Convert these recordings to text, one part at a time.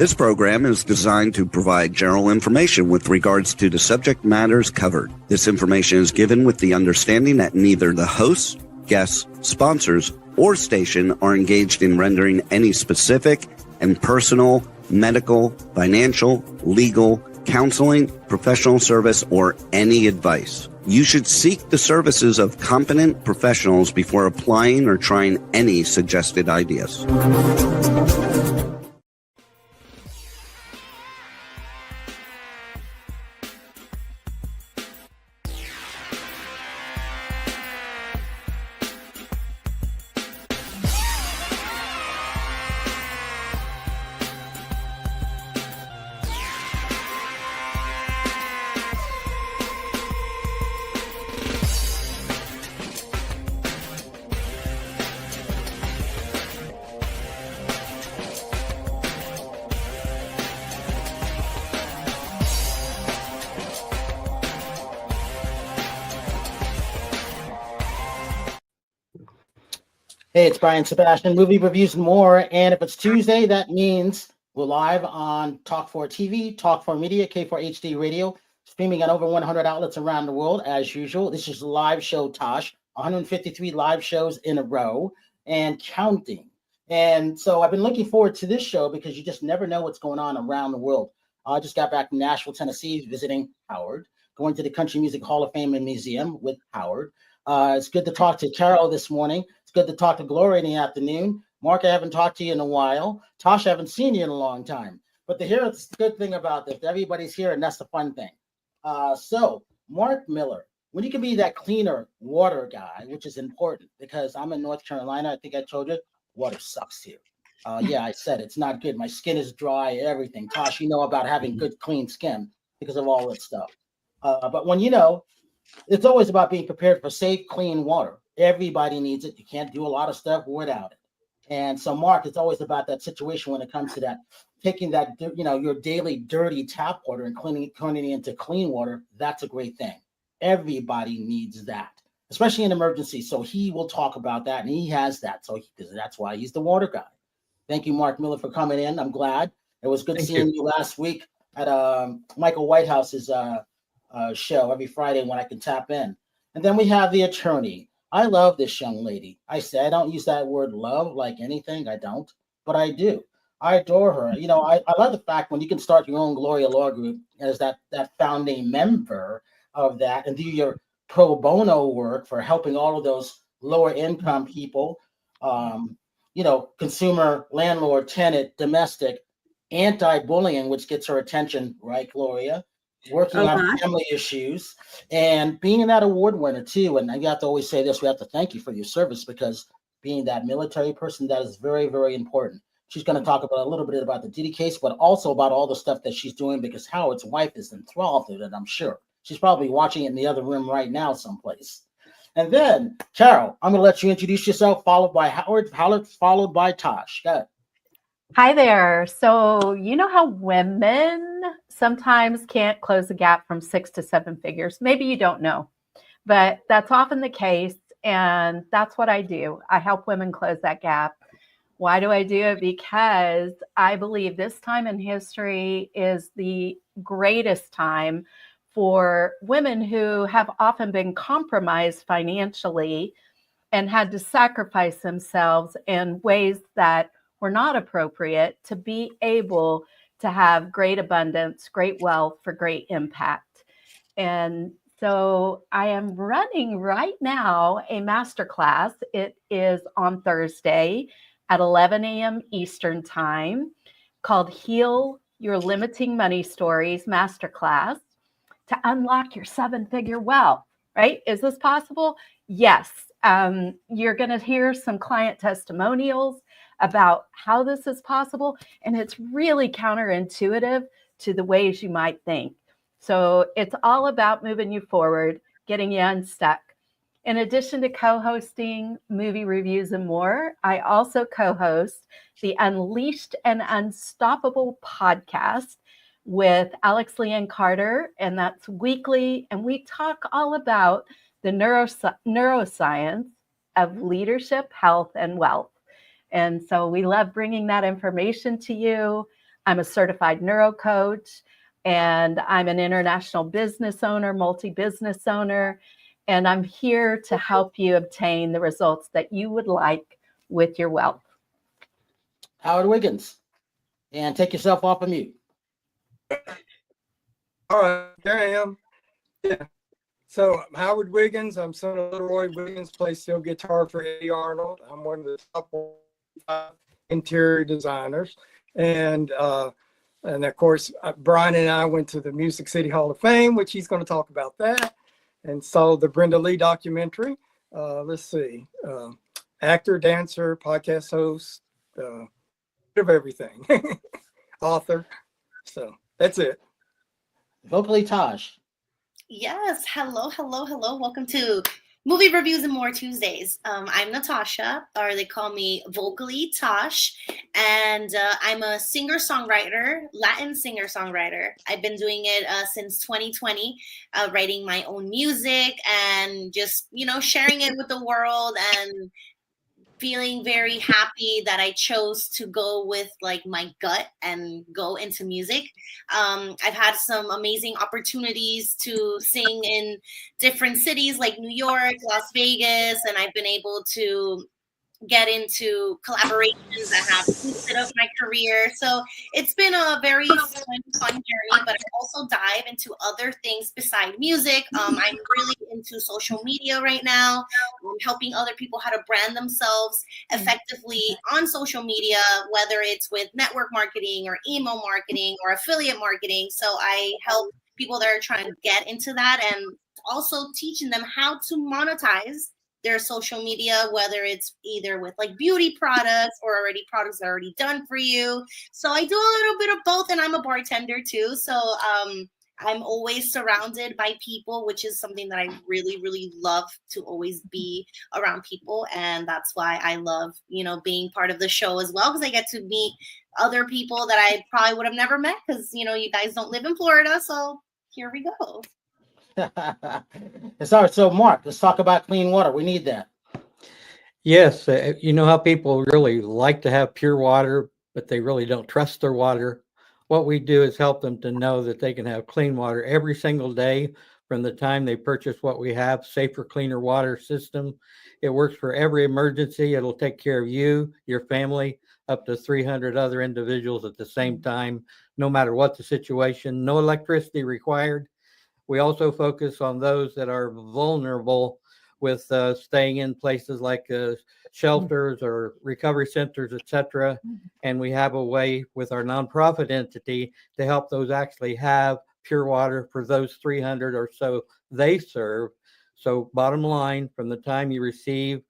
This program is designed to provide general information with regards to the subject matters covered. This information is given with the understanding that neither the hosts, guests, sponsors, or station are engaged in rendering any specific and personal, medical, financial, legal, counseling, professional service, or any advice. You should seek the services of competent professionals before applying or trying any suggested ideas. Hey, it's Brian Sebastian, movie reviews and more. And if it's Tuesday, that means we're live on Talk4 TV, Talk4 Media, K4HD Radio, streaming on over 100 outlets around the world as usual. This is live show Tosh, 153 live shows in a row and counting. And so I've been looking forward to this show because you just never know what's going on around the world. I just got back from Nashville, Tennessee, visiting Howard, going to the Country Music Hall of Fame and Museum with Howard. It's good to talk to Carol this morning. It's good to talk to Gloria in the afternoon. Mark, I haven't talked to you in a while. Tosh, I haven't seen you in a long time. But here's the good thing about this. Everybody's here, and that's the fun thing. So, Mark Miller, when you can be that cleaner water guy, which is important, because I'm in North Carolina, I think I told you, water sucks here. Yeah, I said it's not good. My skin is dry, everything. Tosh, you know about having good, clean skin because of all that stuff. But when you know, it's always about being prepared for safe, clean water. Everybody needs it. You can't do a lot of stuff without it. And so, Mark, it's always about that situation when it comes to that, taking that, your daily dirty tap water and turning it into clean water. That's a great thing. Everybody needs that, especially in emergencies. So he will talk about that, and he has that. So that's why he's the water guy. Thank you, Mark Miller, for coming in. I'm glad. It was good seeing you last week at Michael Whitehouse's show every Friday when I can tap in. And then we have the attorney. I love this young lady. I don't use that word love like anything. I don't, but I do. I adore her. I love the fact when you can start your own Gloria Law group as that founding member of that and do your pro bono work for helping all of those lower income people, consumer, landlord, tenant, domestic, anti-bullying, which gets her attention, right, Gloria? Working on family issues and being that award winner too. And I have to always say this, we have to thank you for your service because being that military person, that is very, very important. She's going to talk about a little bit about the Diddy case, but also about all the stuff that she's doing because Howard's wife is enthralled with it, I'm sure. She's probably watching it in the other room right now someplace. And then, Carol, I'm going to let you introduce yourself, followed by Howard, followed by Tosh. Go ahead. Hi there. So you know how women sometimes can't close the gap from 6 to 7 figures? Maybe you don't know, but that's often the case. And that's what I do. I help women close that gap. Why do I do it? Because I believe this time in history is the greatest time for women who have often been compromised financially and had to sacrifice themselves in ways that were not appropriate to be able to have great abundance, great wealth for great impact. And so I am running right now a masterclass. It is on Thursday at 11 a.m. Eastern time called Heal Your Limiting Money Stories Masterclass to unlock your 7-figure wealth, right? Is this possible? Yes. You're going to hear some client testimonials about how this is possible. And it's really counterintuitive to the ways you might think. So it's all about moving you forward, getting you unstuck. In addition to co-hosting movie reviews and more, I also co-host the Unleashed and Unstoppable podcast with Alex Leanne Carter, and that's weekly. And we talk all about the neuroscience of leadership, health, and wealth. And so we love bringing that information to you. I'm a certified neuro coach, and I'm an international business owner, multi-business owner, and I'm here to help you obtain the results that you would like with your wealth. Howard Wiggins, and take yourself off of mute. All right, there I am. Yeah. So I'm Howard Wiggins. I'm son of Little Roy Wiggins, plays steel guitar for Eddie Arnold. I'm one of the top interior designers. And of course, Brian and I went to the Music City Hall of Fame, which he's going to talk about that, and saw the Brenda Lee documentary. Let's see, actor, dancer, podcast host, bit of everything, author. So that's it. Vocally Taj. Yes. Hello. Welcome to Movie Reviews and More Tuesdays. I'm Natasha, or they call me Vocally Tosh, and I'm a singer-songwriter, Latin singer-songwriter. I've been doing it since 2020, writing my own music and just, sharing it with the world, and feeling very happy that I chose to go with like my gut and go into music. I've had some amazing opportunities to sing in different cities like New York, Las Vegas, and I've been able to get into collaborations that have boosted up my career. So it's been a very fun journey, but I also dive into other things beside music. I'm really into social media right now. I'm helping other people how to brand themselves effectively on social media, whether it's with network marketing or email marketing or affiliate marketing. So I help people that are trying to get into that, and also teaching them how to monetize their social media, whether it's either with like beauty products or already products that are already done for you. So I do a little bit of both, and I'm a bartender too. So I'm always surrounded by people, which is something that I really, really love, to always be around people. And that's why I love, being part of the show as well, because I get to meet other people that I probably would have never met, because, you guys don't live in Florida. So here we go. It's all right. So, Mark, let's talk about clean water. We need that. Yes, you know how people really like to have pure water, but they really don't trust their water. What we do is help them to know that they can have clean water every single day from the time they purchase what we have, safer, cleaner water system. It works for every emergency. It'll take care of you, your family, up to 300 other individuals at the same time, no matter what the situation. No electricity required. We also focus on those that are vulnerable with staying in places like shelters or recovery centers, etc. And we have a way with our nonprofit entity to help those actually have pure water for those 300 or so they serve. So bottom line, from the time you receive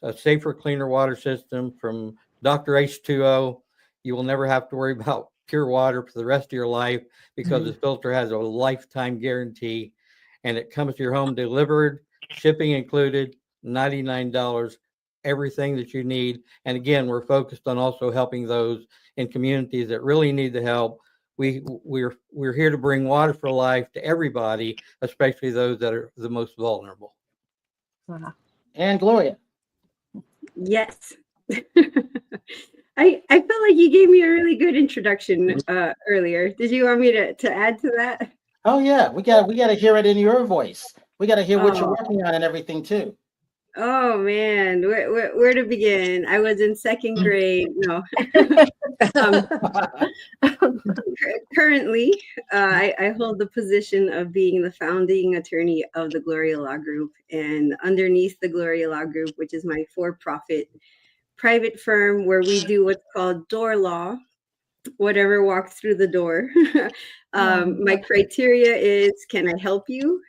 a safer, cleaner water system from Dr. H2O, you will never have to worry about pure water for the rest of your life, because this filter has a lifetime guarantee, and it comes to your home delivered, shipping included, $99, everything that you need. And again, we're focused on also helping those in communities that really need the help. We're here to bring water for life to everybody, especially those that are the most vulnerable. And Gloria. Yes. I felt like you gave me a really good introduction earlier. Did you want me to add to that? Oh yeah, we got to hear it in your voice. We got to hear what you're working on and everything too. Oh man, where to begin? I was in second grade. No. Currently, I hold the position of being the founding attorney of the Gloria Law Group, and underneath the Gloria Law Group, which is my for-profit private firm where we do what's called door law, whatever walks through the door. My criteria is, can I help you?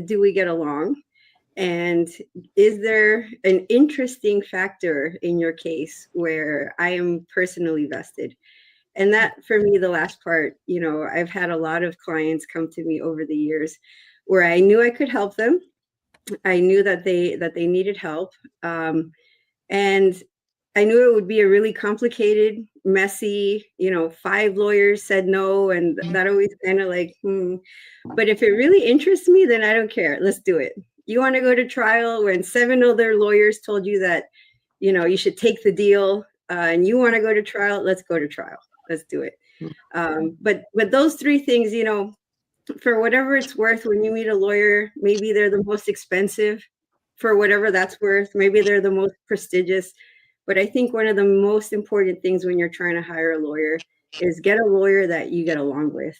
Do we get along? And is there an interesting factor in your case where I am personally vested? And that, for me, the last part, I've had a lot of clients come to me over the years where I knew I could help them. I knew that they needed help. And I knew it would be a really complicated, messy, 5 lawyers said no. And that always kind of like, But if it really interests me, then I don't care. Let's do it. You want to go to trial when 7 other lawyers told you that, you should take the deal, and you want to go to trial? Let's go to trial. Let's do it. But those three things, you know, for whatever it's worth, when you meet a lawyer, maybe they're the most expensive for whatever that's worth. Maybe they're the most prestigious. But I think one of the most important things when you're trying to hire a lawyer is get a lawyer that you get along with.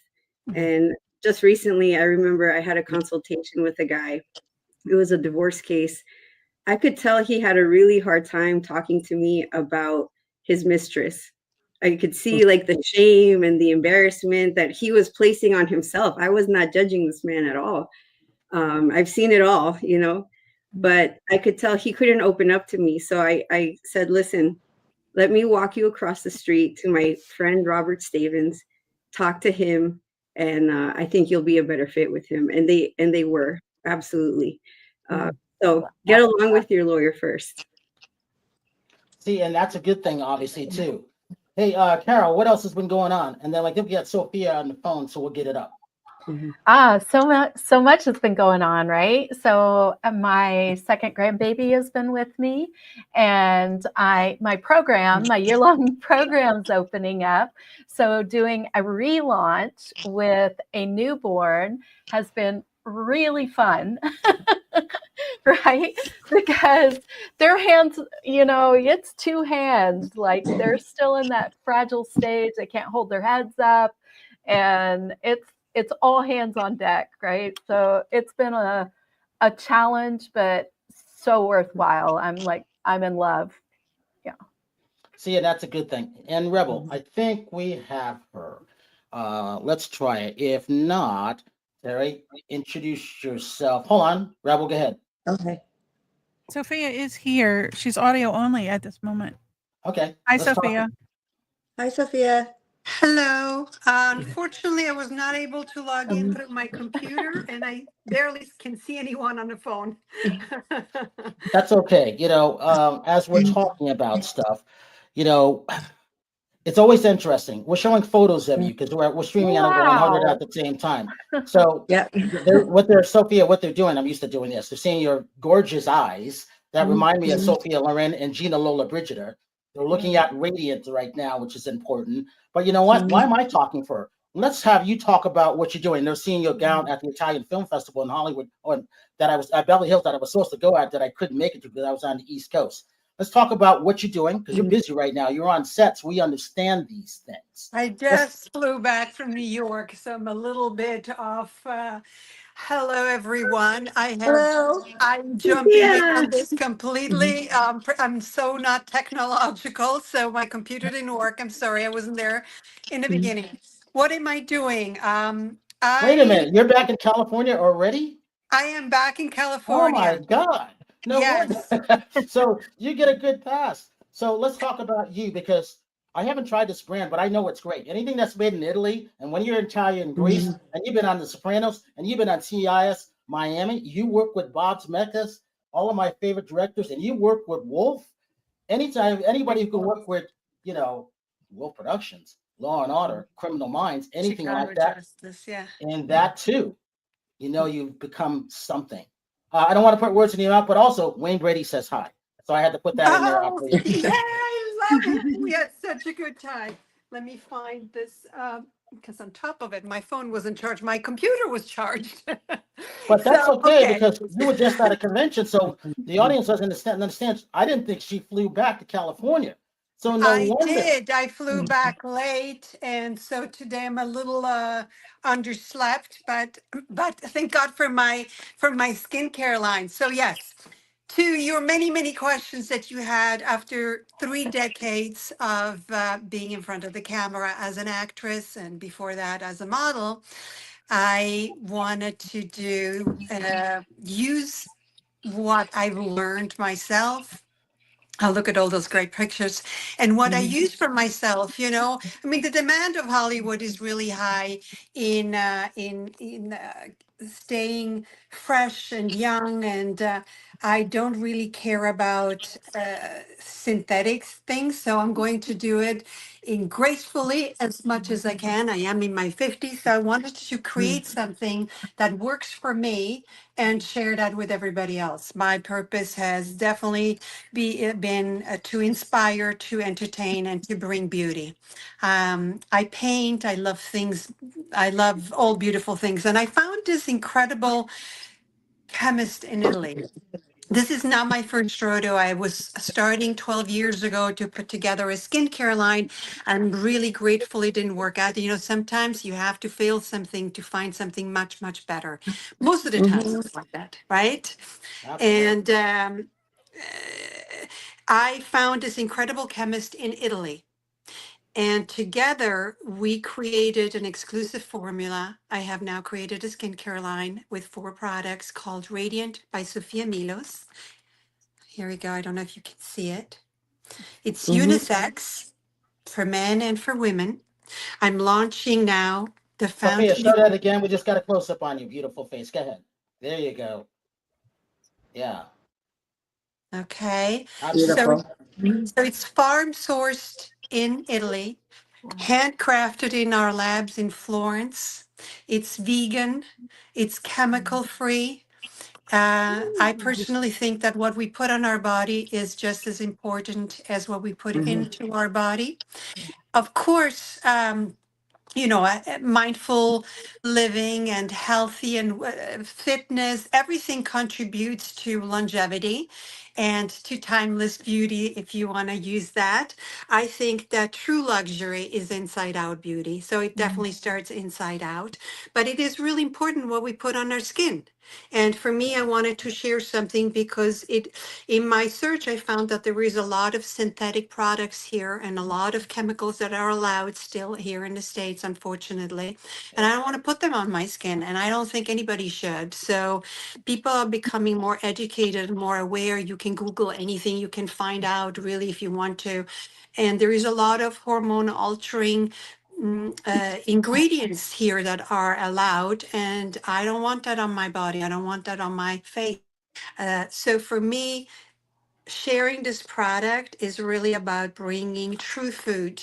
And just recently, I remember I had a consultation with a guy. It was a divorce case. I could tell he had a really hard time talking to me about his mistress. I could see like the shame and the embarrassment that he was placing on himself. I was not judging this man at all. I've seen it all, you know, but I could tell he couldn't open up to me. So I said, listen, let me walk you across the street to my friend Robert Stavens, talk to him, and I think you'll be a better fit with him. And they were absolutely. So get along with your lawyer first. See, and that's a good thing, obviously, too. Hey, Carol, what else has been going on? And then, like, if we got Sophia on the phone, so we'll get it up. So much has been going on, right? So my second grandbaby has been with me, and my year-long program's opening up. So doing a relaunch with a newborn has been really fun. Right? Because their hands, you know, it's two hands, like they're still in that fragile stage. They can't hold their heads up, and it's all hands on deck, right? So it's been a challenge, but so worthwhile. I'm in love. Yeah. See, and that's a good thing. And Rebel, I think we have her. Let's try it. If not, Terry, introduce yourself. Hold on, Rebel, go ahead. Okay. Sophia is here. She's audio only at this moment. Okay. Hi, let's talk. Sophia. Hi, Sophia. Hello. Unfortunately, I was not able to log in through my computer, and I barely can see anyone on the phone. That's okay. You know, as we're talking about stuff, you know, it's always interesting. We're showing photos of you because we're streaming on over 100 at the same time. So Yeah. Sophia, what they're doing, I'm used to doing this. They're seeing your gorgeous eyes that remind me of Sophia Loren and Gina Lola Brigida. They're looking at Radiant right now, which is important. But you know what? Why am I talking for her? Let's have you talk about what you're doing. They're seeing your gown at the Italian Film Festival in Hollywood, or that I was at Beverly Hills that I was supposed to go at that I couldn't make it to because I was on the East Coast. Let's talk about what you're doing because you're busy right now. You're on sets. We understand these things. I just flew back from New York, so I'm a little bit off. Hello, everyone. Hello. I'm jumping in on this completely. I'm so not technological, so my computer didn't work. I'm sorry, I wasn't there in the beginning. What am I doing? Wait a minute. You're back in California already? I am back in Oh California. my God. No Yes. wonder. So you get a good pass. So let's talk about you because I haven't tried this brand, but I know it's great. Anything that's made in Italy, and when you're in Italian Greece, and you've been on The Sopranos, and you've been on CIS Miami, you work with Bob Zemeckis, all of my favorite directors, and you work with Wolf. Anytime, anybody who can work with, you know, Wolf Productions, Law and Order, Criminal Minds, anything Chicago like that, Justice, yeah. and that too, you know, you've become something. I don't want to put words in your mouth, but also Wayne Brady says hi. So I had to put that in there. Oh, yeah, I love it. We had such a good time. Let me find this, because on top of it, my phone wasn't charged. My computer was charged. But that's So, okay because you were just at a convention. So the audience doesn't understand. I didn't think she flew back to California. So no I wonder. did. I flew back late, and so today I'm a little underslept, but thank God for my skincare line. So yes, to your many questions that you had after 3 decades of being in front of the camera as an actress and before that as a model, I wanted to use what I've learned myself. I'll look at all those great pictures and what I use for myself. You know, I mean, the demand of Hollywood is really high in staying fresh and young, and I don't really care about synthetic things, so I'm going to do it in gracefully as much as I can. I am in my 50s, so I wanted to create something that works for me and share that with everybody else. My purpose has definitely been to inspire, to entertain, and to bring beauty. I paint, I love things, I love all beautiful things. And I found this incredible chemist in Italy. This is not my first rodeo. I was starting 12 years ago to put together a skincare line. I'm really grateful it didn't work out. You know, sometimes you have to fail something to find something much, much better. Most of the times it's like that, right? Absolutely. And I found this incredible chemist in Italy. And together we created an exclusive formula. I have now created a skincare line with 4 products called Radiant by Sofia Milos. Here we go. I don't know if you can see it. It's unisex for men and for women. I'm launching now the Sophia, foundation. show that again. We just got a close up on your beautiful face. Go ahead. There you go. Yeah. Okay. Absolutely. So it's farm sourced in Italy, handcrafted in our labs in Florence. It's vegan. It's chemical free. I personally think that what we put on our body is just as important as what we put into our body. Of course, you know, mindful living and healthy and fitness, everything contributes to longevity and to timeless beauty, if you want to use that. I think that true luxury is inside out beauty. So it definitely starts inside out. But it is really important what we put on our skin. And for me, I wanted to share something because in my search, I found that there is a lot of synthetic products here and a lot of chemicals that are allowed still here in the States, unfortunately. And I don't want to put them on my skin, and I don't think anybody should. So people are becoming more educated, more aware. You can Google anything, you can find out really if you want to. And there is a lot of hormone altering ingredients here that are allowed, and I don't want that on my body. I don't want that on my face. So for me, sharing this product is really about bringing true food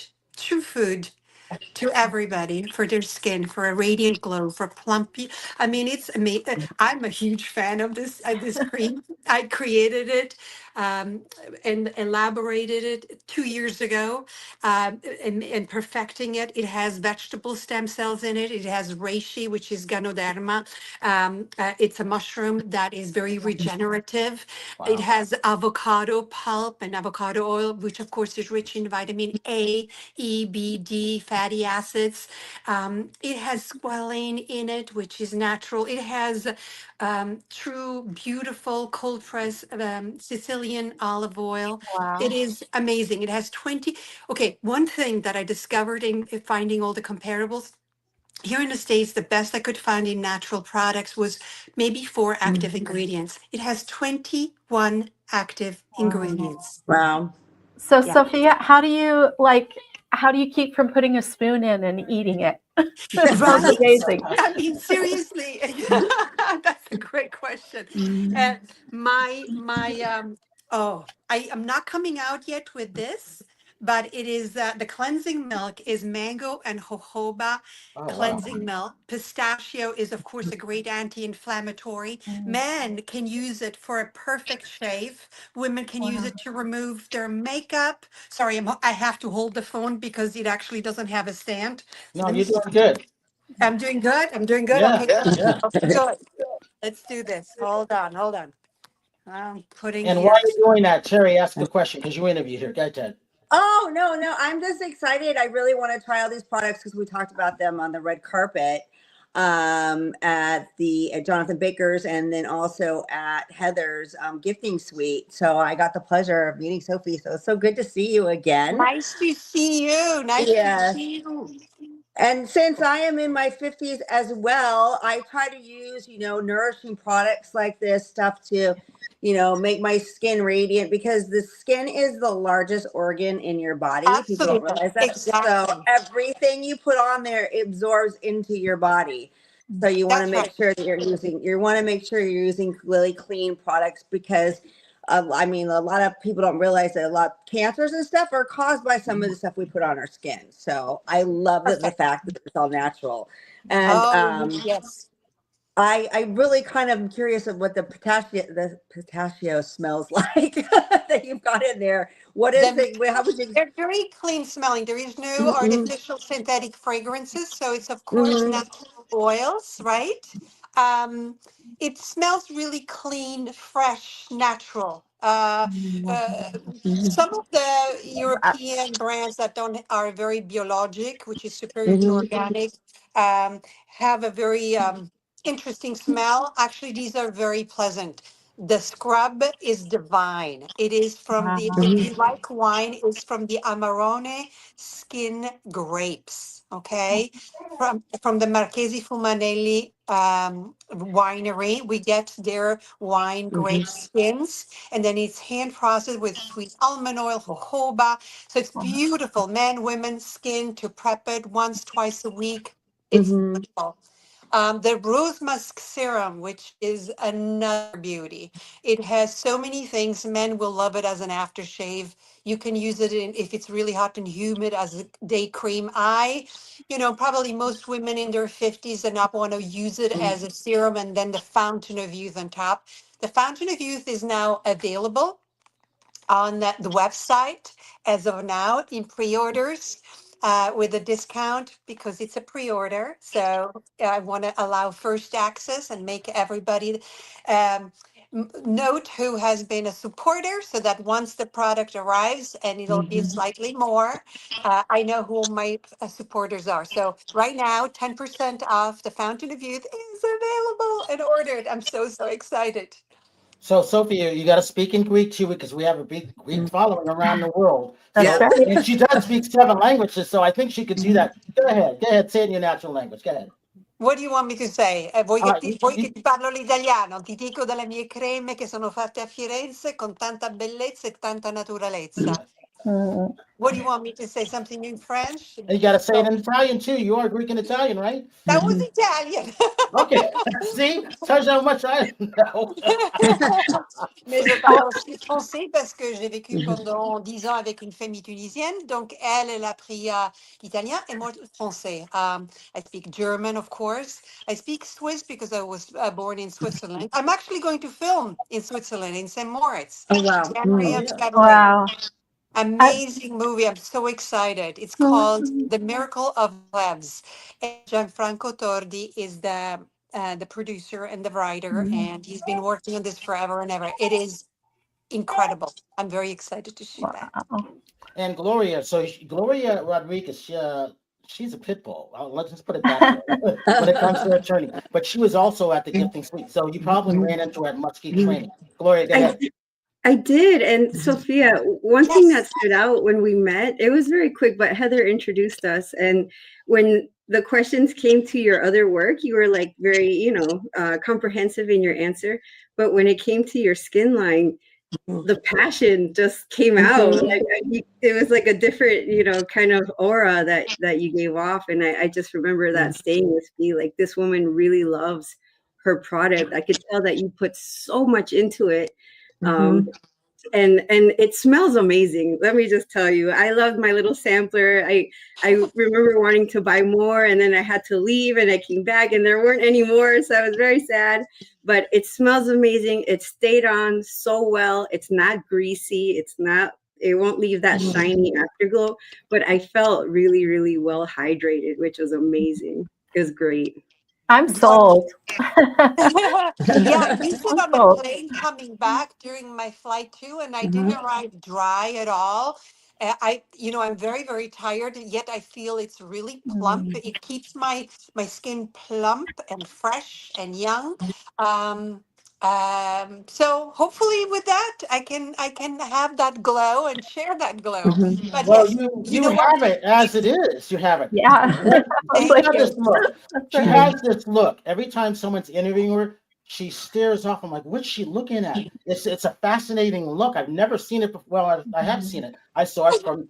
to everybody for their skin, for a radiant glow, for plumpy. I mean, it's amazing. I'm a huge fan of this cream. I created it and elaborated it 2 years ago, and perfecting it. It has vegetable stem cells in it. It has reishi, which is Ganoderma. It's a mushroom that is very regenerative. It has avocado pulp and avocado oil, which of course is rich in vitamin A, E, B, D, fatty acids. It has squalane in it, which is natural. It has true, beautiful cold press Sicilian olive oil. Wow. It is amazing. It has 20. Okay, one thing that I discovered in finding all the comparables, here in the States, the best I could find in natural products was maybe 4 active ingredients. It has 21 active ingredients. Wow. So Yeah. Sophia, how do you keep from putting a spoon in and eating it? That sounds Right? amazing. I mean, seriously, that's a great question. And I am not coming out yet with this, but it is the cleansing milk is mango and jojoba cleansing milk. Pistachio is, of course, a great anti-inflammatory. Men can use it for a perfect shave. Women can use it to remove their makeup. Sorry, I have to hold the phone because it actually doesn't have a stand. So No, let me you're doing good. I'm doing good. I'm doing good. Yeah. Okay. Yeah. Good. Let's do this. Hold on. I'm putting And here. while you're doing that, Terry, ask a question because you interviewed her. Go ahead, Ted. Oh, no. I'm just excited. I really want to try all these products because we talked about them on the red carpet at Jonathan Baker's and then also at Heather's gifting suite. So I got the pleasure of meeting Sophie. So it's so good to see you again. Nice to see you. Nice to see you. And since I am in my 50s as well, I try to use, nourishing products like this stuff to, make my skin radiant because the skin is the largest organ in your body. People don't Absolutely. realize that. Exactly. So everything you put on there absorbs into your body. So you want to That's make right. sure that you're using really clean products because I mean, a lot of people don't realize that a lot of cancers and stuff are caused by some of the stuff we put on our skin. So I love that the fact that it's all natural. And Yes. I really kind of am curious of what the pistachio smells like that you've got in there. What is it? How would you? They're very clean smelling. There is no artificial synthetic fragrances. So it's, of course, natural oils, right? It smells really clean, fresh, natural. Some of the European brands that are very biologic, which is superior to organic, have a very interesting smell. Actually, these are very pleasant. The scrub is divine. It is from the, if you like wine, it's from the Amarone skin grapes, okay? From the Marchesi Fumanelli winery, we get their wine grape skins, and then it's hand processed with sweet almond oil, jojoba. So it's beautiful. Men, women, skin to prep it once, twice a week. It's beautiful. The rose musk serum, which is another beauty. It has so many things. Men will love it as an aftershave. You can use it if it's really hot and humid as a day cream. Probably most women in their 50s and up want to use it as a serum, and then the Fountain of Youth on top. The Fountain of Youth is now available on the website as of now in pre-orders with a discount because it's a pre-order. So I want to allow first access and make everybody note who has been a supporter so that once the product arrives, and it'll be slightly more, I know who my supporters are. So right now, 10% off the Fountain of Youth is available and ordered. I'm so excited. So, Sophia, you got to speak in Greek too, because we have a big Greek following around the world. That's right. And she does speak 7 languages, so I think she could do that. Go ahead, say it in your natural language. Go ahead. What do you want me to say? Vuoi che ti parlo l'italiano? Ti dico delle mie creme che sono fatte a Firenze con tanta bellezza e tanta naturalezza. What do you want me to say? Something in French? And you got to say it in Italian too. You are Greek and Italian, right? That was Italian. Okay. See? Tells you how much I know. Mais je parle aussi français parce que j'ai vécu pendant 10 ans avec une famille tunisienne. Donc, elle a appris italien et moi français. I speak German, of course. I speak Swiss because I was born in Switzerland. I'm actually going to film in Switzerland, in St. Moritz. Oh, wow. January and February. Wow. Amazing movie. I'm so excited. It's called The Miracle of Webs. And Gianfranco Tordi is the producer and the writer, and he's been working on this forever and ever. It is incredible. I'm very excited to shoot that. And Gloria, Gloria Rodriguez, she's a pit bull. Let's just put it that way when it comes to attorney. But she was also at the gifting suite, so you probably ran into her at Muskie training. Gloria, go ahead. I did. And Sophia, one thing that stood out when we met, it was very quick, but Heather introduced us. And when the questions came to your other work, you were like very, comprehensive in your answer. But when it came to your skin line, the passion just came out. It was like a different, kind of aura that you gave off. And I just remember that staying with me, like this woman really loves her product. I could tell that you put so much into it. And it smells amazing. Let me just tell you, I loved my little sampler. I remember wanting to buy more, and then I had to leave, and I came back and there weren't any more. So I was very sad, but it smells amazing. It stayed on so well. It's not greasy. It won't leave that shiny afterglow, but I felt really, really well hydrated, which was amazing. It was great. I'm sold. Yeah, we sit on the plane coming back during my flight too, and I didn't arrive dry at all. I'm very, very tired, yet I feel it's really plump. It keeps my skin plump and fresh and young. So hopefully with that, I can have that glow and share that glow. But well, yes, you have it as it is. You have it. Yeah. She has this look. She has this look. Every time someone's interviewing her, she stares off. I'm like, what's she looking at? It's a fascinating look. I've never seen it before. Well, I have seen it. I saw it from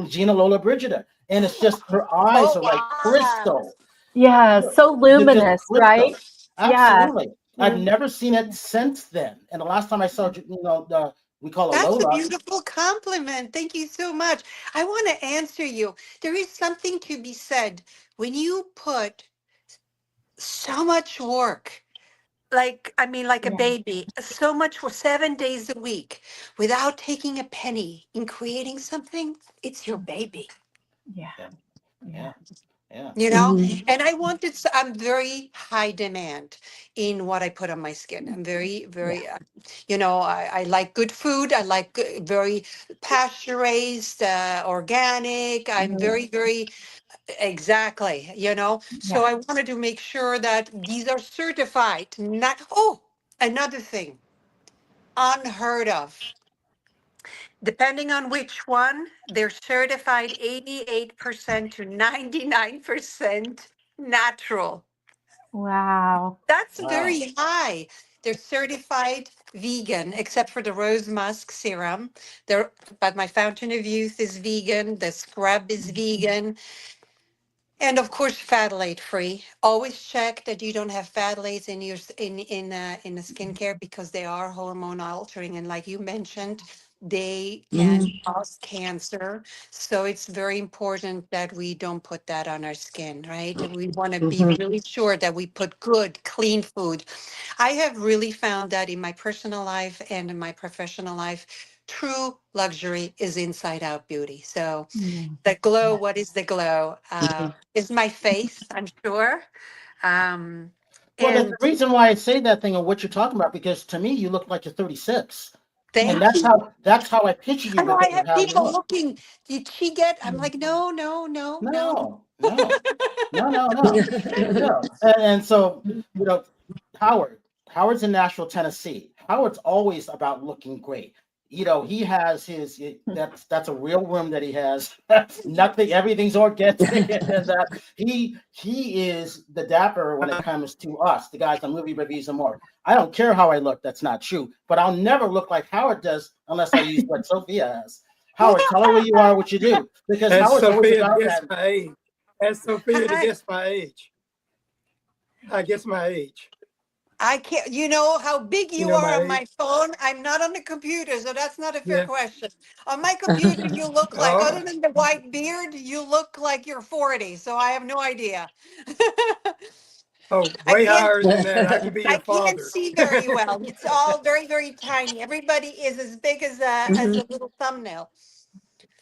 Gina Lollobrigida, and it's just her eyes are like crystal. Yeah, so luminous, right? Absolutely. I've never seen it since then. And the last time I saw, we call her That's a Lola. beautiful compliment. Thank you so much. I want to answer you. There is something to be said when you put so much work, like a Yeah. baby, so much for 7 days a week without taking a penny in creating something. It's your baby. Yeah. Yeah. Yeah. You know, and I'm very high demand in what I put on my skin. I'm very, very, I like good food. I like very pasture raised, organic. I'm very, very, exactly, so Yeah. I wanted to make sure that these are certified. Another thing, unheard of. Depending on which one, they're certified 88% to 99% natural. Wow. That's Wow. very high. They're certified vegan, except for the rose musk serum. But my fountain of youth is vegan. The scrub is vegan. And of course, phthalate free. Always check that you don't have phthalates in your in the skincare because they are hormone altering, and like you mentioned, they can cause cancer. So it's very important that we don't put that on our skin, right? We want to be really sure that we put good, clean food. I have really found that in my personal life and in my professional life, true luxury is inside out beauty. So the glow, what is the glow? Is my face, I'm sure. Um, Well, the and reason why I say that thing of what you're talking about, because to me, you look like you're 36. And thank that's you. how I picture you I know with I it, with have how you people look. looking, did she get? I'm like, no, no, no, no. No, no, no. No. And so, Howard. Howard's in Nashville, Tennessee. Howard's always about looking great. He has that's a real room that he has. Nothing, everything's organic, and he is the dapper when it comes to us, the guys on movie reviews and more. I don't care how I look, that's not true. But I'll never look like Howard does unless I use what Sophia has. Howard, tell her where you are, what you do, because As Howard's always Sophia to about guess that. my age. As Sophia to I, guess my age. I guess my age. I can't, you know how big You you know are my on age? my phone. I'm not on the computer, so that's not a fair Yeah. question. On my computer, you look like, All other right. than the white beard, you look like you're 40. So I have no idea. Oh, I way can't higher than that. I could be I your can't father. see very well. It's all very, very tiny. Everybody is as big as a little thumbnail.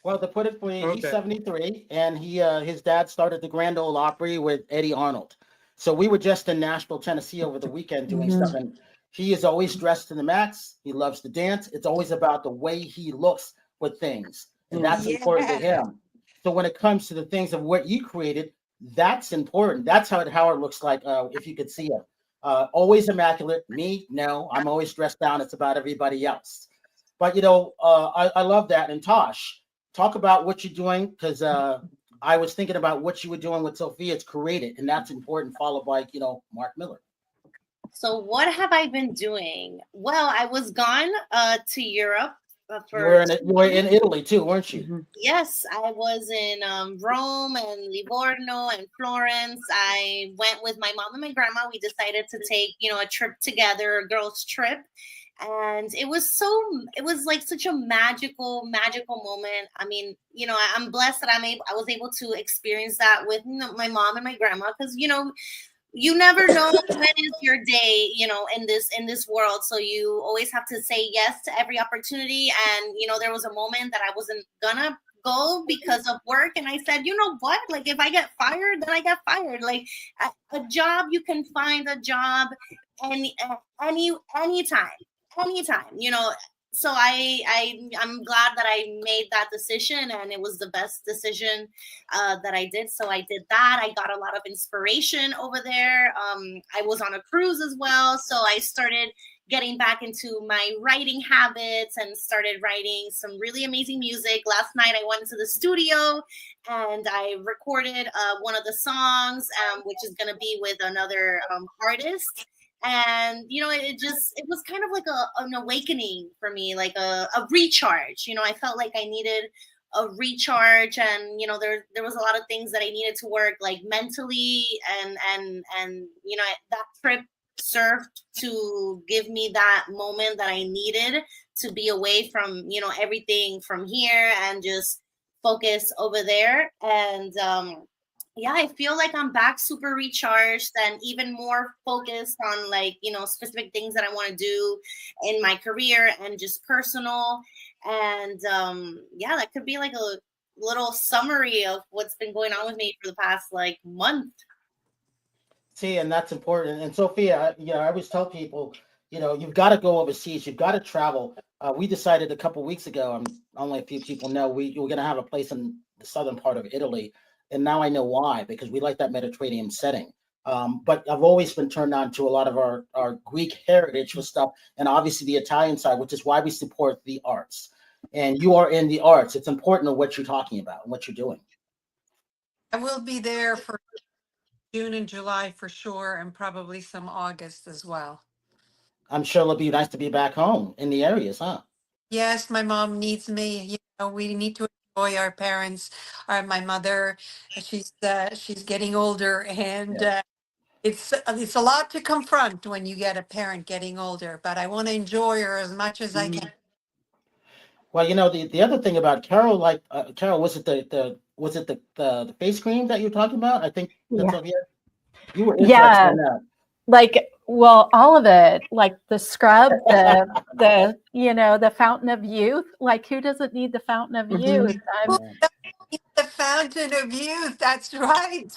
Well, to put it for you, he's Okay. 73, and his dad started the Grand Ole Opry with Eddie Arnold. So we were just in Nashville, Tennessee over the weekend doing stuff, and he is always dressed to the max. He loves to dance. It's always about the way he looks with things, and that's important to Yeah. him. So when it comes to the things of what you created, that's important. That's how Howard looks like, if you could see him. Always immaculate. Me, no, I'm always dressed down. It's about everybody else. But I love that. And Tosh, talk about what you're doing, because I was thinking about what you were doing with Sophia. It's created, and that's important. Followed by Mark Miller. So what have I been doing? Well, I was gone to Europe You were for you were in Italy too, weren't you? Yes, I was in Rome and Livorno and Florence. I went with my mom and my grandma. We decided to take, a trip together, a girls' trip. And it was like such a magical moment. I mean, I'm blessed that I was able to experience that with my mom and my grandma, because, you never know when is your day, in this world. So you always have to say yes to every opportunity. And, there was a moment that I wasn't gonna go because of work. And I said, you know what? Like, if I get fired, then I get fired. Like, a job, you can find a job anytime. So I'm glad that I made that decision, and it was the best decision that I did. So I did that. I got a lot of inspiration over there. I was on a cruise as well, so I started getting back into my writing habits and started writing some really amazing music. Last night I went to the studio and I recorded one of the songs, which is going to be with another artist. And it was kind of like an awakening for me, like a recharge. I felt like I needed a recharge, and there was a lot of things that I needed to work, like mentally, and that trip served to give me that moment that I needed to be away from, you know, everything from here and just focus over there. And yeah, I feel like I'm back super recharged and even more focused on, like, you know, specific things that I want to do in my career and just personal. And yeah, that could be like a little summary of what's been going on with me for the past like month. See, and that's important. And Sophia, I always tell people, you've got to go overseas. You've got to travel. We decided a couple weeks ago, only a few people know, we're going to have a place in the southern part of Italy. And now I know why, because we like that Mediterranean setting. But I've always been turned on to a lot of our Greek heritage for stuff, and obviously the Italian side, which is why we support the arts. And you are in the arts. It's important what you're talking about and what you're doing. I will be there for June and July for sure, and probably some August as well. I'm sure it'll be nice to be back home in the areas, huh? Yes, my mom needs me. You know, we need to enjoy our parents. My mother, she's getting older, and it's a lot to confront when you get a parent getting older. But I want to enjoy her as much as I can. Well, the other thing about Carol, like Carol, was it the face cream that you're talking about? I think that's Yeah. over here. You were interested in that. Like, well, all of it, like the scrub, the fountain of youth. Like, who doesn't need the fountain of youth? The fountain of youth. That's right.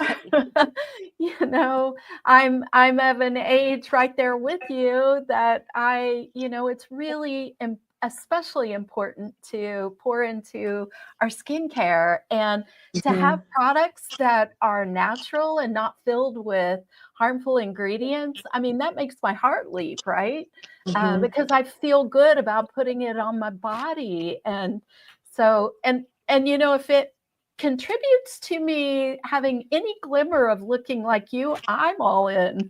I'm of an age right there with you that it's really especially important to pour into our skincare and to have products that are natural and not filled with harmful ingredients. I mean, that makes my heart leap, right? Because I feel good about putting it on my body. And so, and if it contributes to me having any glimmer of looking like you, I'm all in.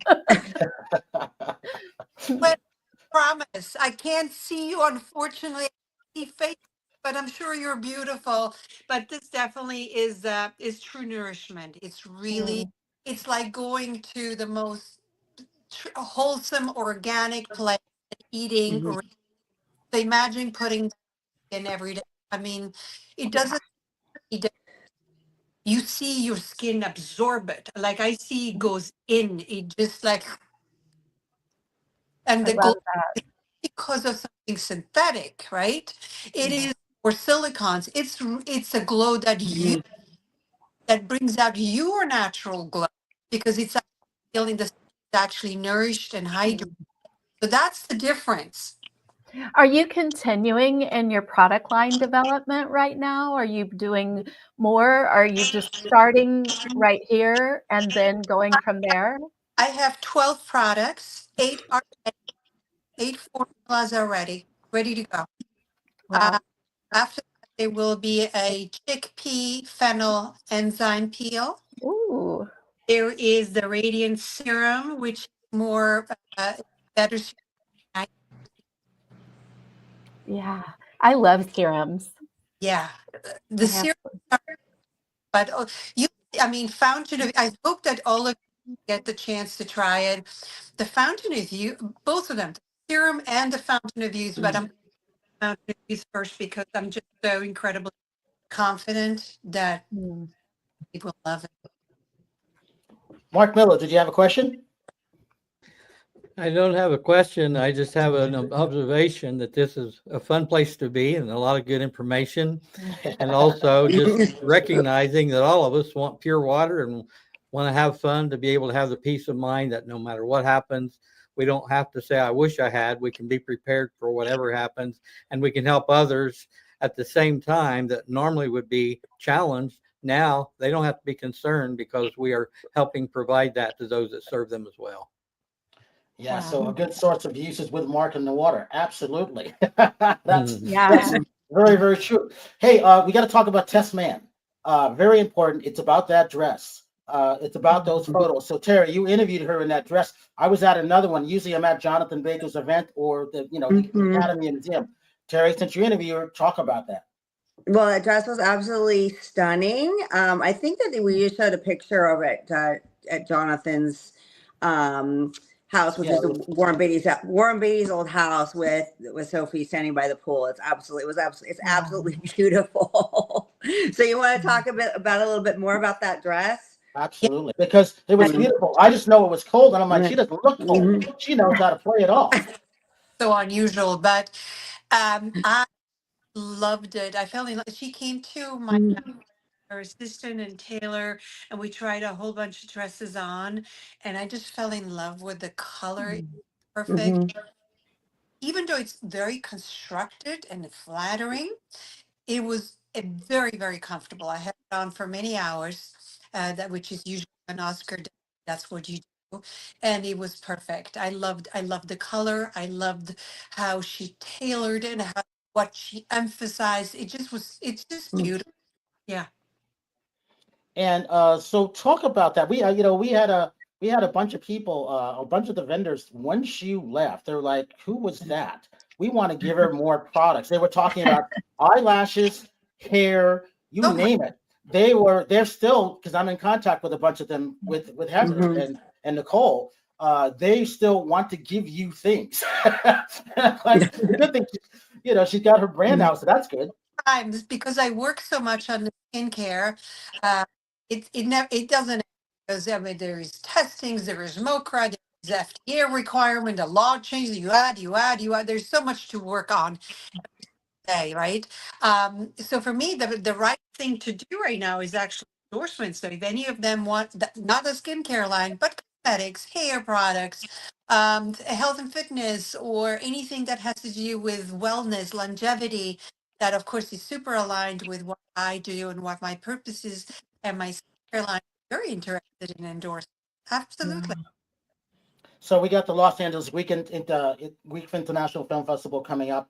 But promise, I can't see you, unfortunately. I see face, but I'm sure you're beautiful. But this definitely is true nourishment. It's really, it's like going to the most wholesome organic place and eating. So imagine putting that in every day. I mean, it doesn't. You see your skin absorb it. Like I see it goes in. It just like, and the glow because of something synthetic, right? It is, or silicons. It's a glow that that brings out your natural glow because it's feeling the actually nourished and hydrated. So that's the difference. Are you continuing in your product line development right now? Are you doing more? Are you just starting right here and then going from there? I have 12 products, 8 formulas are ready to go. Wow. After that, there will be a chickpea fennel enzyme peel. Ooh. There is the radiant serum, which is more better. Yeah, I love serums. Yeah, the serum. But fountain of. I hope that all of you get the chance to try it. The fountain of youth, both of them, the serum and the fountain of youth. But I'm fountain of youth first because I'm just so incredibly confident that people love it. Mark Miller, did you have a question? I don't have a question. I just have an observation that this is a fun place to be and a lot of good information. And also just recognizing that all of us want pure water and want to have fun, to be able to have the peace of mind that no matter what happens, we don't have to say, I wish I had. We can be prepared for whatever happens, and we can help others at the same time that normally would be challenged. Now they don't have to be concerned because we are helping provide that to those that serve them as well. Yeah, so a good source of use is with Mark in the water. Absolutely. That's very, very true. Hey, we got to talk about Test Man. Very important. It's about that dress. It's about those photos. So Terry, you interviewed her in that dress. I was at another one. Usually I'm at Jonathan Baker's event or the Academy Museum. Terry, since you interviewed her, talk about that. Well, that dress was absolutely stunning. I think that we just showed a picture of it at Jonathan's house, which Yeah, is the Warren Beatty's old house with Sophie standing by the pool. It's absolutely beautiful. So you want to talk a little bit more about that dress? absolutely. Because it was beautiful. I just know it was cold, and I'm like, she doesn't look cold. She knows how to play it off. So unusual, but I loved it. I felt like she came to my her assistant and tailor, and we tried a whole bunch of dresses on, and I just fell in love with the color. It's perfect. Even though it's very constructed and flattering, it was very, very comfortable. I had it on for many hours, which is usually an Oscar day. That's what you do, and it was perfect. I loved the color. I loved how she tailored it, what she emphasized. It's just beautiful. Yeah. And so talk about that. We had a bunch of people, a bunch of the vendors. Once you left, they're like, "Who was that? We want to give her more products." They were talking about eyelashes, hair, you Oh my, name it. They're still, because I'm in contact with a bunch of them with Heather and Nicole. They still want to give you things. Like, good thing, she's got her brand out, so that's good. times because I work so much on the skincare, uh, it doesn't, because I mean there is testings, there is MOCRA, there's FDA requirement, a law change. You add. There's so much to work on day, right? So for me, the right thing to do right now is actually endorsements. So if any of them want not a skincare line, but cosmetics, hair products, health and fitness, or anything that has to do with wellness, longevity, that of course is super aligned with what I do and what my purpose is, and my skincare line is very interested in endorsing. Absolutely. So we got the Los Angeles Week International Film Festival coming up.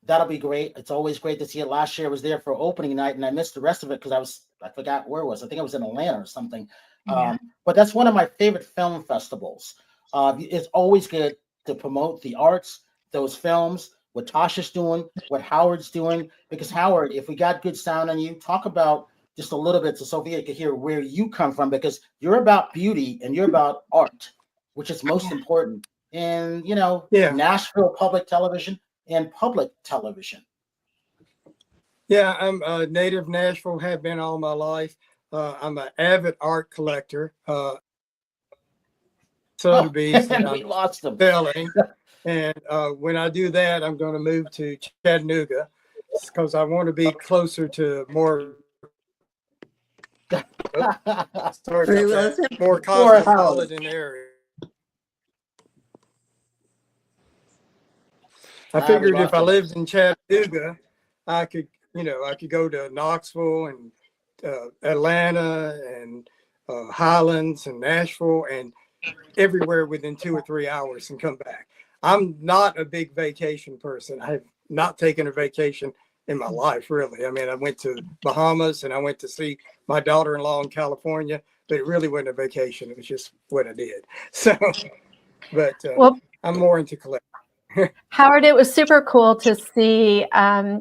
That'll be great. It's always great to see it. Last year I was there for opening night, and I missed the rest of it because I forgot where it was. I think I was in Atlanta or something. But that's one of my favorite film festivals. It's always good to promote the arts, those films, what Tasha's doing, what Howard's doing. Because Howard, if we got good sound on you, talk about just a little bit so Sophia could hear where you come from, because you're about beauty and you're about art, which is most important. And, Yeah. Nashville Public Television and public television. Yeah, I'm a native Nashville, have been all my life. I'm an avid art collector. Sotheby's that We I'm lost them. selling. And when I do that, I'm going to move to Chattanooga because I want to be closer to more more cosmopolitan area. I figured if I lived in Chattanooga, I could go to Knoxville and Atlanta and Highlands and Nashville and everywhere within 2 or 3 hours and come back. I'm not a big vacation person. I have not taken a vacation in my life, really. I mean, I went to Bahamas and I went to see my daughter-in-law in California, but it really wasn't a vacation. It was just what I did. So, but I'm more into collecting. Howard, it was super cool to see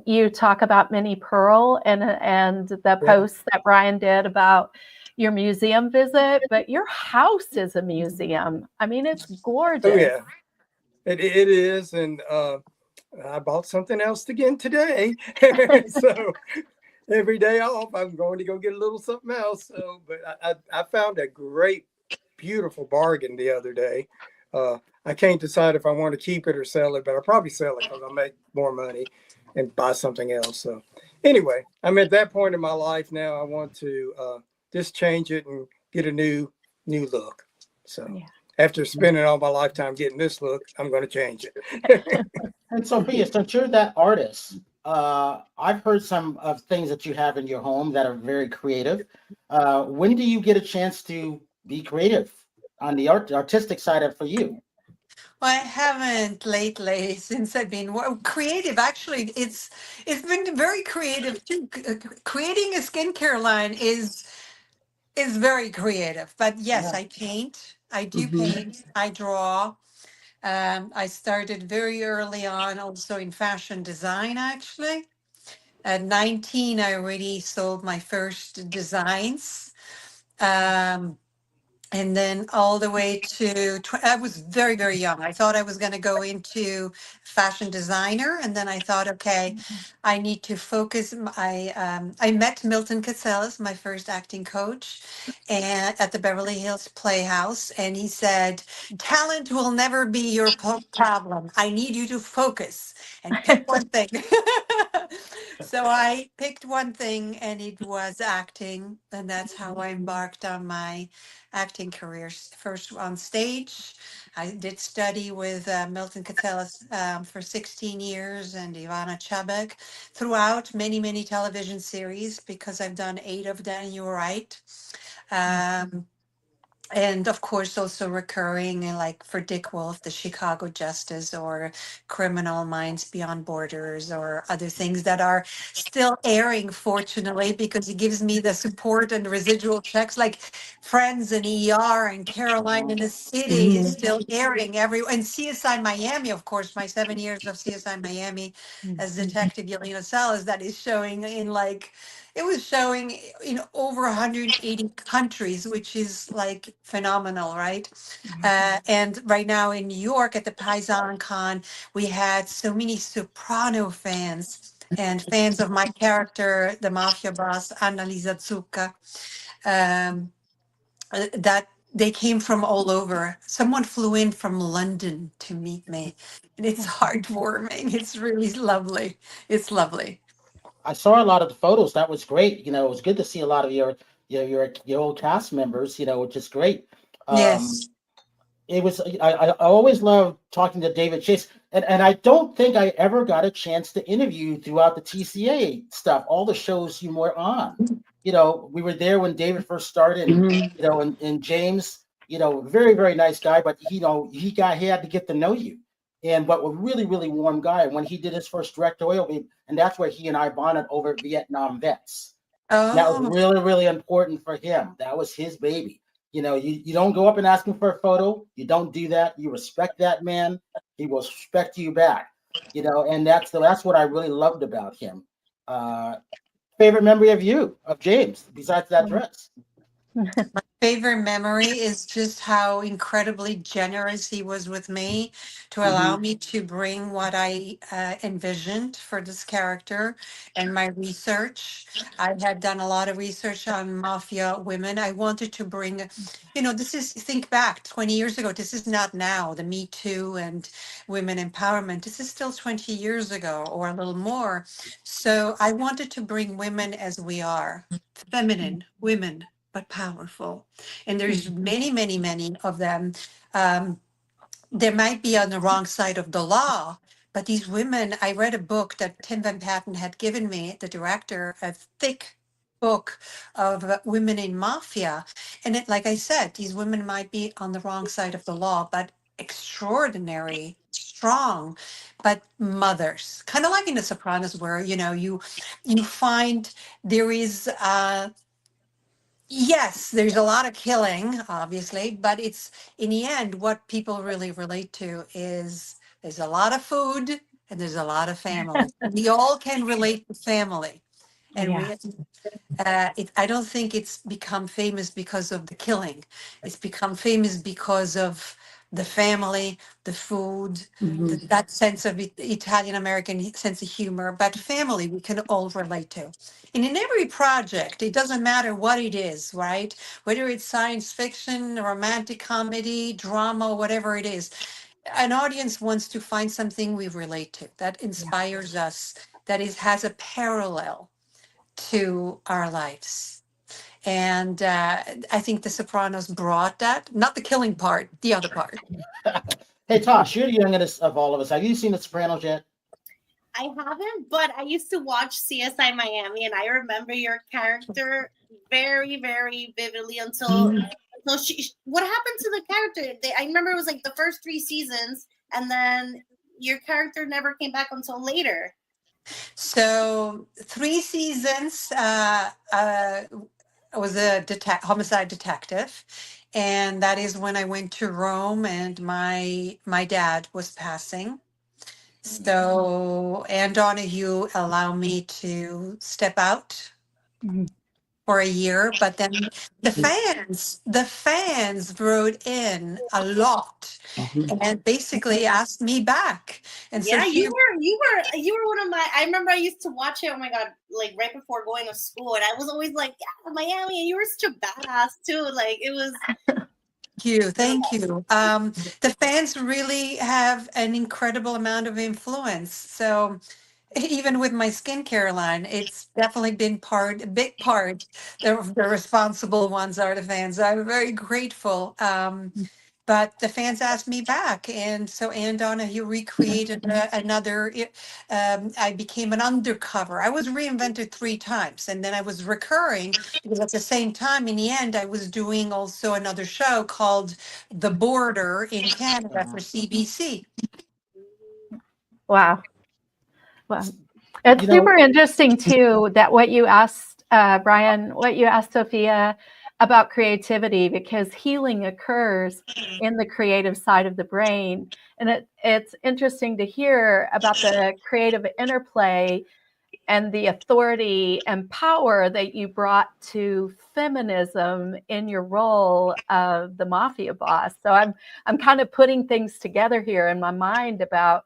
you talk about Minnie Pearl and the posts that Brian did about your museum visit, but your house is a museum. I mean, it's gorgeous. Oh, yeah, it is. And I bought something else again today. So every day off, I'm going to go get a little something else. So, but I found a great, beautiful bargain the other day. I can't decide if I want to keep it or sell it, but I'll probably sell it because I'll make more money and buy something else. So anyway, I'm at that point in my life now. I want to just change it and get a new look. So after spending all my lifetime getting this look, I'm going to change it. And Sophia, since you're that artist, I've heard some of things that you have in your home that are very creative. When do you get a chance to be creative on the artistic side for you? Well, I haven't lately since I've been creative. Actually, it's been very creative too. Creating a skincare line is very creative. But yes, I paint. I do paint. I draw. I started very early on, also in fashion design. Actually, at 19, I already sold my first designs. and then all the way to I was very, very young. I thought I was going to go into fashion designer, and then I thought, okay, I need to focus. I met Milton Katselas, my first acting coach, and at the Beverly Hills Playhouse, and he said, "Talent will never be your problem. I need you to focus and pick one thing." So I picked one thing, and it was acting, and that's how I embarked on my acting careers. First on stage, I did study with Milton Katselas for 16 years and Ivana Chubbuck throughout many, many television series because I've done 8 of them, you're right. And of course, also recurring like for Dick Wolf, the Chicago Justice, or Criminal Minds Beyond Borders, or other things that are still airing, fortunately, because it gives me the support and residual checks, like Friends and ER and Caroline in the City is still airing and CSI Miami, of course, my 7 years of CSI Miami as Detective Yelina Salas, that is showing in like it was showing in over 180 countries, which is like phenomenal, right? And right now in New York at the Paisan Con, we had so many Soprano fans and fans of my character, the mafia boss, Annalisa Zucca, that they came from all over. Someone flew in from London to meet me. And it's heartwarming. It's really lovely. It's lovely. I saw a lot of the photos. That was great. It was good to see a lot of your old cast members. Which is great. Yes. It was. I always love talking to David Chase, and I don't think I ever got a chance to interview you throughout the TCA stuff. All the shows you were on. We were there when David first started. And James. Very, very nice guy, but he had to get to know you. But a really, really warm guy. When he did his first direct oil, and that's where he and I bonded over Vietnam vets. And that was really, really important for him. That was his baby. You don't go up and ask him for a photo. You don't do that. You respect that man. He will respect you back. And that's what I really loved about him. Favorite memory of James, besides that dress? Favorite memory is just how incredibly generous he was with me to allow me to bring what I envisioned for this character and my research. I had done a lot of research on mafia women. I wanted to bring, think back 20 years ago. This is not now, the Me Too and women empowerment. This is still 20 years ago or a little more. So I wanted to bring women as we are, feminine women, but powerful. And there's many, many, many of them. They might be on the wrong side of the law, but these women, I read a book that Tim Van Patten had given me, the director, a thick book of women in mafia. And like I said, these women might be on the wrong side of the law, but extraordinary, strong, but mothers, kind of like in the Sopranos, where, you find there is, yes, there's a lot of killing, obviously, but it's in the end, what people really relate to is there's a lot of food and there's a lot of family. We all can relate to family. And Yeah. I don't think it's become famous because of the killing. It's become famous because of the family, the food, that sense of Italian American sense of humor, but family we can all relate to. And in every project, it doesn't matter what it is, right? Whether it's science fiction, romantic comedy, drama, whatever it is, an audience wants to find something we relate to that inspires us, that has a parallel to our lives. And I think The Sopranos brought that, not the killing part, the other part. Hey, Tosh, you're the youngest of all of us. Have you seen The Sopranos yet? I haven't, but I used to watch CSI Miami, and I remember your character very, very vividly until what happened to the character? I remember it was like the first 3 seasons, and then your character never came back until later. So 3 seasons, I was a homicide detective, and that is when I went to Rome, and my dad was passing. So Anne Donahue allowed me to step out for a year, but then the fans wrote in a lot and basically asked me back. And so Yeah, here, you were one of my. I remember I used to watch it. Oh my god, like right before going to school, and I was always like, yeah, Miami, and you were such a badass too. Like it was. thank you. The fans really have an incredible amount of influence. So even with my skincare line, it's definitely been a big part. The responsible ones are the fans. I'm very grateful. But the fans asked me back. And so Ann Donahue recreated another, I became an undercover. I was reinvented 3 times and then I was recurring because at the same time, in the end, I was doing also another show called The Border in Canada for CBC. Wow. Well, it's You know- super interesting too that what you asked, Brian, what you asked Sophia about creativity, because healing occurs in the creative side of the brain. And it's interesting to hear about the creative interplay and the authority and power that you brought to feminism in your role of the mafia boss. So I'm kind of putting things together here in my mind about,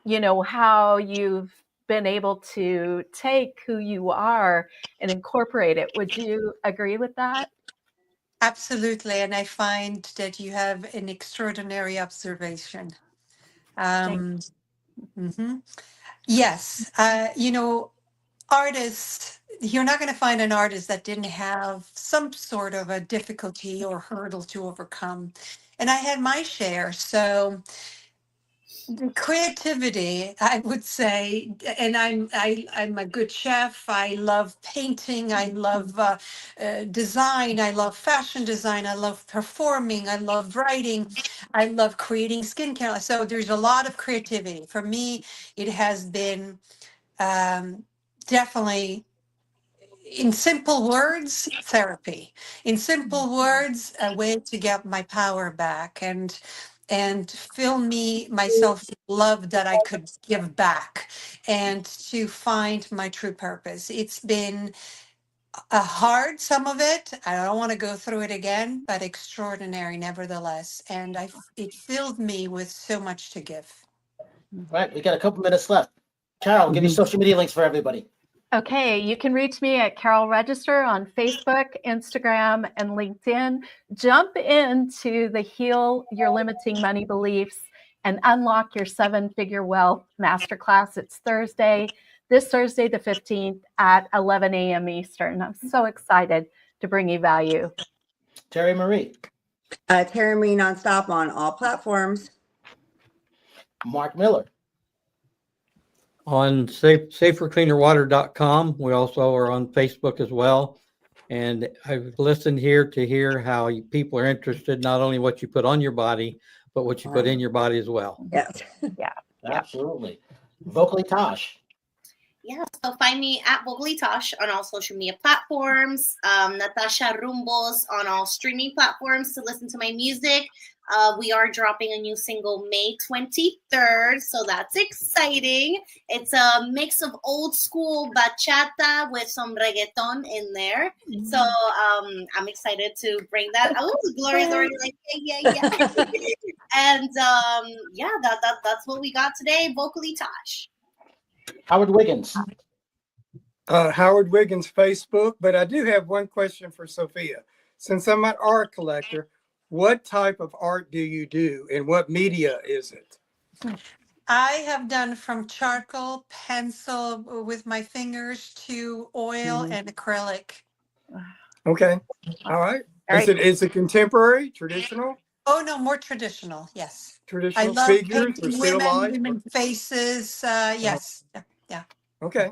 you know, how you've been able to take who you are and incorporate it. Would you agree with that? Absolutely. And I find that you have an extraordinary observation. Mhm. Yes. You know, artists, you're not going to find an artist that didn't have some sort of a difficulty or hurdle to overcome. And I had my share. So the creativity, I would say, and I'm a good chef. I love painting. I love design. I love fashion design. I love performing. I love writing. I love creating skincare. So there's a lot of creativity. For me, it has been definitely, in simple words, therapy. In simple words, a way to get my power back and fill me myself with love that I could give back and to find my true purpose. It's been a hard, some of it. I don't want to go through it again, but extraordinary nevertheless. And it filled me with so much to give. Right, we got a couple minutes left. Carol, give your social media links for everybody. Okay, you can reach me at Carol Register on Facebook, Instagram, and LinkedIn. Jump into the Heal Your Limiting Money Beliefs and Unlock Your 7-Figure Wealth Masterclass. It's this Thursday, the 15th at 11 a.m. Eastern. I'm so excited to bring you value. Terry Marie. Terry Marie Nonstop on all platforms. Mark Miller. On safercleanerwater.com. We also are on Facebook as well. And I've listened here to hear how people are interested, not only what you put on your body, but what you put in your body as well. Yes. Yeah. Absolutely. Vocally Tosh. Yeah, so find me at Vocally Tosh on all social media platforms. Natasha Rumbos on all streaming platforms to listen to my music. We are dropping a new single May 23rd, so that's exciting. It's a mix of old school bachata with some reggaeton in there. So I'm excited to bring that. Oh, Gloria's already like, yeah. And yeah, that's what we got today. Vocally Tosh. Howard Wiggins. Howard Wiggins Facebook, but I do have one question for Sophia. Since I'm an art collector, what type of art do you do and what media is it? I have done from charcoal, pencil with my fingers to oil and acrylic. Okay. All right. Is it contemporary, traditional? Oh, no, more traditional. Yes. Traditional I love figures or painting still life? women faces. Yes. Yeah. Okay.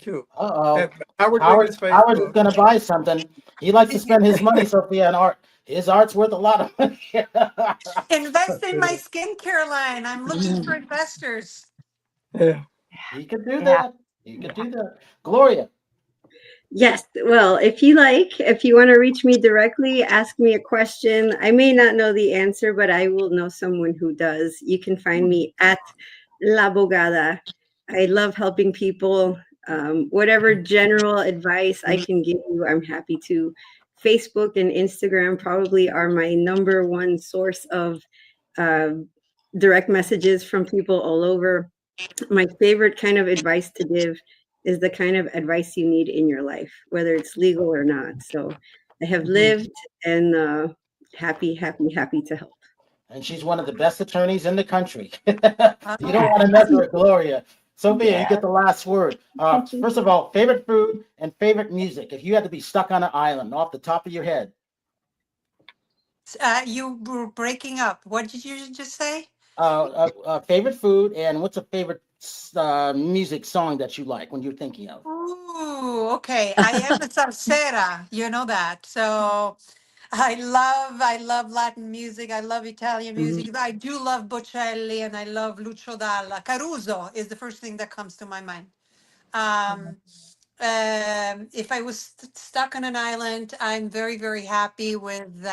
Cool. Uh-oh. Howard Howard's Facebook. going to buy something. He likes to spend his money, Sophia, on art. His art's worth a lot of money. Invest in my skincare line. I'm looking for investors. Yeah. He could do that. He could do that. Gloria. Yes. Well, if you want to reach me directly, ask me a question. I may not know the answer, but I will know someone who does. You can find me at La Bogada. I love helping people Whatever general advice I can give you, I'm happy to. Facebook and Instagram probably are my number one source of direct messages from people all over. My favorite kind of advice to give is the kind of advice you need in your life, whether it's legal or not. So I have lived and happy to help. And she's one of the best attorneys in the country. You don't want to mess with Gloria. Sophia, you get the last word. First of all, favorite food and favorite music. If you had to be stuck on an island off the top of your head. You were breaking up. What did you just say? Favorite food and what's a favorite music song that you like when you're thinking of? Ooh, okay. I am a salsera, you know that. So I love Latin music. I love Italian music. I do love Bocelli and I love Lucio Dalla. Caruso is the first thing that comes to my mind. If I was stuck on an island, I'm very, very happy with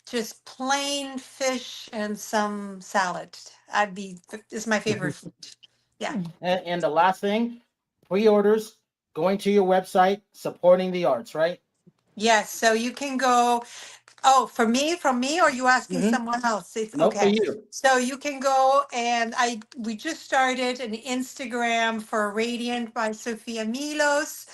just plain fish and some salad. It's my favorite food. Yeah. And the last thing, pre-orders, going to your website, supporting the arts, right? Yes. So you can go. Oh, from me, or are you asking someone else? Nope, for Okay. you. So you can go and we just started an Instagram for Radiant by Sofia Milos.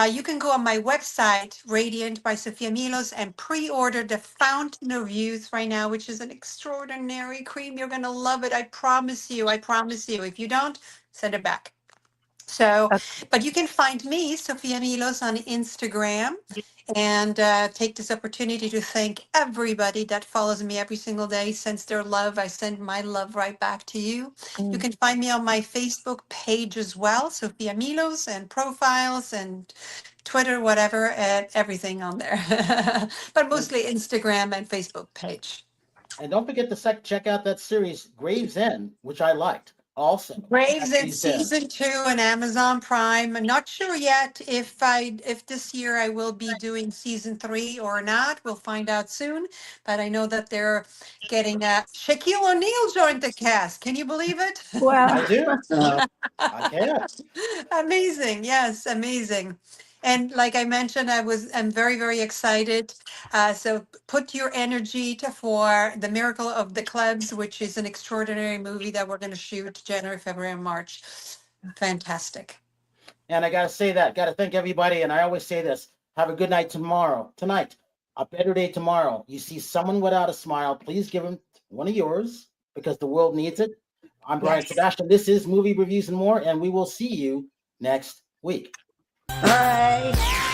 You can go on my website, Radiant by Sofia Milos, and pre-order the Fountain of Youth right now, which is an extraordinary cream. You're gonna love it. I promise you. I promise you. If you don't, send it back. So, but you can find me, Sofia Milos, on Instagram, and take this opportunity to thank everybody that follows me every single day, sends their love. I send my love right back to you. You can find me on my Facebook page as well, Sofia Milos, and profiles and Twitter, whatever, and everything on there. But mostly Instagram and Facebook page. And don't forget to check out that series, Graves End, which I liked also. Gravesend season 2 on Amazon Prime. I'm not sure yet if this year I will be doing season 3 or not. We'll find out soon. But I know that they're getting Shaquille O'Neal joined the cast. Can you believe it? Wow. I do. I can. Amazing. Yes, amazing. And like I mentioned, I'm very, very excited. So put your energy for The Miracle of the Clubs, which is an extraordinary movie that we're going to shoot January, February, and March. Fantastic. And I got to thank everybody. And I always say this, have a good night tonight, a better day tomorrow. You see someone without a smile, please give them one of yours because the world needs it. I'm Brian Sebastian. This is Movie Reviews and More, and we will see you next week. All right.